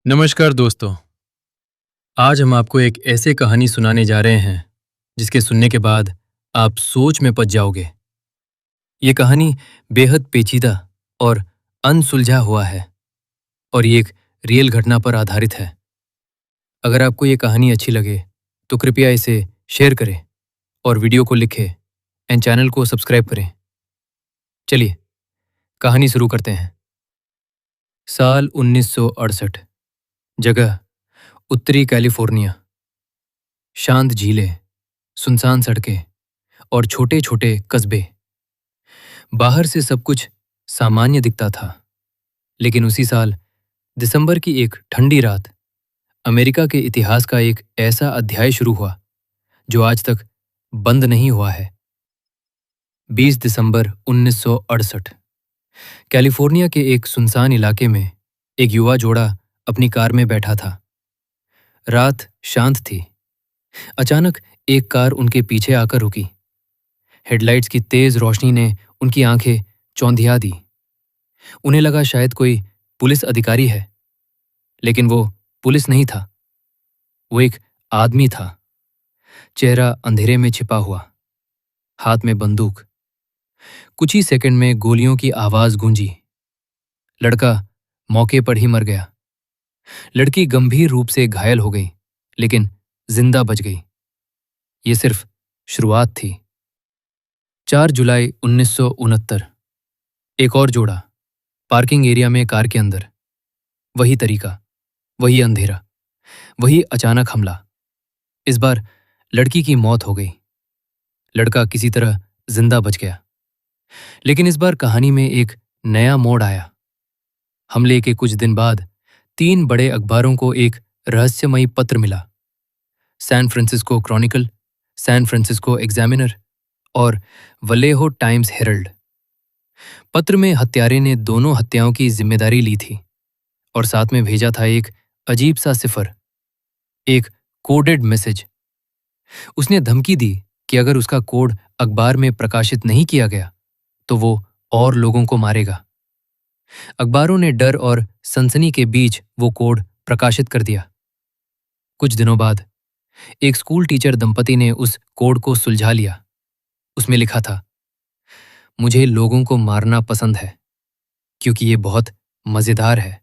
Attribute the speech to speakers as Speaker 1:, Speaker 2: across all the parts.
Speaker 1: नमस्कार दोस्तों। आज हम आपको एक ऐसे कहानी सुनाने जा रहे हैं जिसके सुनने के बाद आप सोच में पड़ जाओगे। ये कहानी बेहद पेचीदा और अनसुलझा हुआ है और ये एक रियल घटना पर आधारित है। अगर आपको ये कहानी अच्छी लगे तो कृपया इसे शेयर करें और वीडियो को लिखें एंड चैनल को सब्सक्राइब करें। चलिए कहानी शुरू करते हैं। साल 1968। जगह उत्तरी कैलिफोर्निया। शांत झीलें, सुनसान सड़कें और छोटे छोटे कस्बे। बाहर से सब कुछ सामान्य दिखता था, लेकिन उसी साल दिसंबर की एक ठंडी रात अमेरिका के इतिहास का एक ऐसा अध्याय शुरू हुआ जो आज तक बंद नहीं हुआ है। 20 दिसंबर 1968। कैलिफोर्निया के एक सुनसान इलाके में एक युवा जोड़ा अपनी कार में बैठा था। रात शांत थी। अचानक एक कार उनके पीछे आकर रुकी। हेडलाइट्स की तेज रोशनी ने उनकी आंखें चौंधिया दी। उन्हें लगा शायद कोई पुलिस अधिकारी है, लेकिन वो पुलिस नहीं था। वो एक आदमी था, चेहरा अंधेरे में छिपा हुआ, हाथ में बंदूक। कुछ ही सेकंड में गोलियों की आवाज गूंजी। लड़का मौके पर ही मर गया। लड़की गंभीर रूप से घायल हो गई, लेकिन जिंदा बच गई। ये सिर्फ शुरुआत थी। 4 जुलाई 1969। एक और जोड़ा, पार्किंग एरिया में कार के अंदर। वही तरीका, वही अंधेरा, वही अचानक हमला। इस बार लड़की की मौत हो गई। लड़का किसी तरह जिंदा बच गया। लेकिन इस बार कहानी में एक नया मोड़ आया। हमले के कुछ दिन बाद 3 बड़े अखबारों को एक रहस्यमयी पत्र मिला। San Francisco Chronicle, San Francisco Examiner और वलेहो टाइम्स हेरल्ड। पत्र में हत्यारे ने दोनों हत्याओं की जिम्मेदारी ली थी और साथ में भेजा था एक अजीब सा सिफर, एक कोडेड मैसेज। उसने धमकी दी कि अगर उसका कोड अखबार में प्रकाशित नहीं किया गया तो वो और लोगों को मारेगा। अखबारों ने डर और सनसनी के बीच वो कोड प्रकाशित कर दिया। कुछ दिनों बाद एक स्कूल टीचर दंपति ने उस कोड को सुलझा लिया। उसमें लिखा था, मुझे लोगों को मारना पसंद है क्योंकि ये बहुत मजेदार है।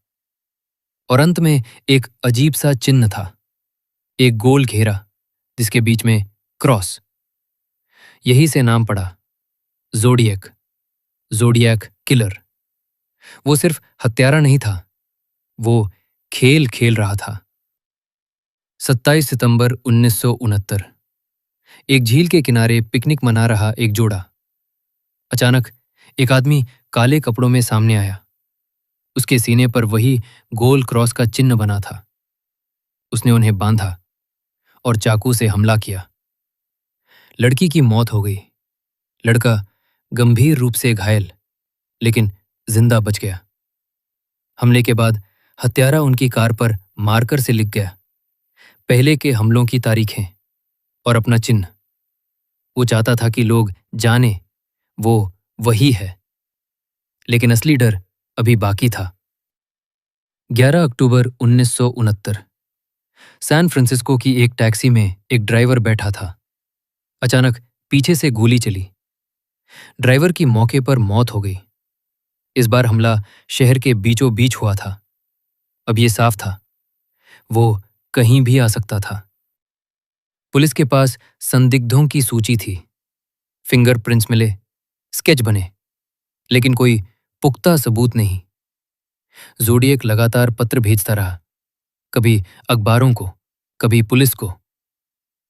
Speaker 1: और अंत में एक अजीब सा चिन्ह था, एक गोल घेरा जिसके बीच में क्रॉस। यही से नाम पड़ा ज़ोडिएक, ज़ोडिएक किलर। वो सिर्फ हत्यारा नहीं था, वो खेल खेल रहा था। 27 सितंबर 1969। एक झील के किनारे पिकनिक मना रहा एक जोड़ा। अचानक एक आदमी काले कपड़ों में सामने आया। उसके सीने पर वही गोल क्रॉस का चिन्ह बना था। उसने उन्हें बांधा और चाकू से हमला किया। लड़की की मौत हो गई। लड़का गंभीर रूप से घायल, लेकिन जिंदा बच गया। हमले के बाद हत्यारा उनकी कार पर मार्कर से लिख गया, पहले के हमलों की तारीखें और अपना चिन्ह। वो चाहता था कि लोग जाने वो वही है, लेकिन असली डर अभी बाकी था। 11 अक्टूबर 1969। सैन फ्रांसिस्को की एक टैक्सी में एक ड्राइवर बैठा था। अचानक पीछे से गोली चली। ड्राइवर की मौके पर मौत हो गई। इस बार हमला शहर के बीचों बीच हुआ था। अब ये साफ था, वो कहीं भी आ सकता था। पुलिस के पास संदिग्धों की सूची थी। फिंगरप्रिंट्स मिले, स्केच बने, लेकिन कोई पुख्ता सबूत नहीं। ज़ोडिएक लगातार पत्र भेजता रहा, कभी अखबारों को, कभी पुलिस को।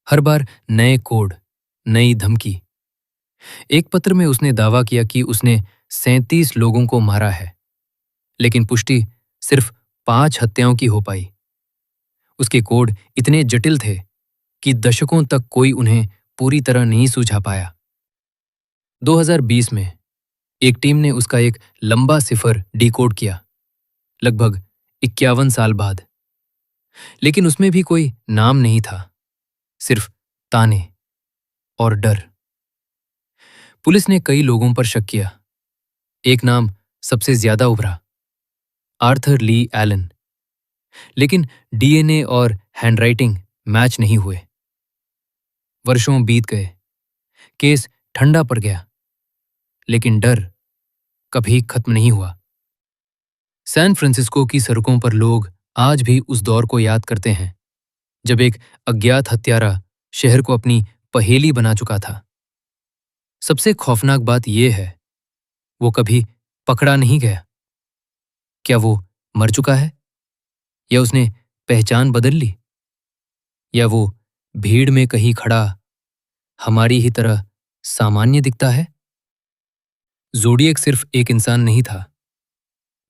Speaker 1: हर बार नए कोड, नई धमकी। एक पत्र में उसने दावा किया कि उसने 37 लोगों को मारा है, लेकिन पुष्टि सिर्फ 5 हत्याओं की हो पाई। उसके कोड इतने जटिल थे कि दशकों तक कोई उन्हें पूरी तरह नहीं सुलझा पाया। 2020 में एक टीम ने उसका एक लंबा सिफर डिकोड किया, लगभग 51 साल बाद। लेकिन उसमें भी कोई नाम नहीं था, सिर्फ ताने और डर। पुलिस ने कई लोगों पर शक किया। एक नाम सबसे ज्यादा उभरा, आर्थर ली एलन। लेकिन डीएनए और हैंडराइटिंग मैच नहीं हुए। वर्षों बीत गए, केस ठंडा पड़ गया, लेकिन डर कभी खत्म नहीं हुआ। सैन फ्रांसिस्को की सड़कों पर लोग आज भी उस दौर को याद करते हैं जब एक अज्ञात हत्यारा शहर को अपनी पहेली बना चुका था। सबसे खौफनाक बात यह है, वो कभी पकड़ा नहीं गया। क्या वो मर चुका है, या उसने पहचान बदल ली, या वो भीड़ में कहीं खड़ा हमारी ही तरह सामान्य दिखता है? ज़ोडिएक सिर्फ एक इंसान नहीं था,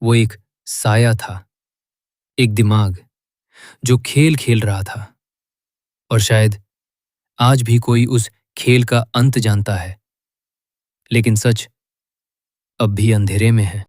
Speaker 1: वो एक साया था, एक दिमाग जो खेल खेल रहा था। और शायद आज भी कोई उस खेल का अंत जानता है, लेकिन सच अब भी अंधेरे में है।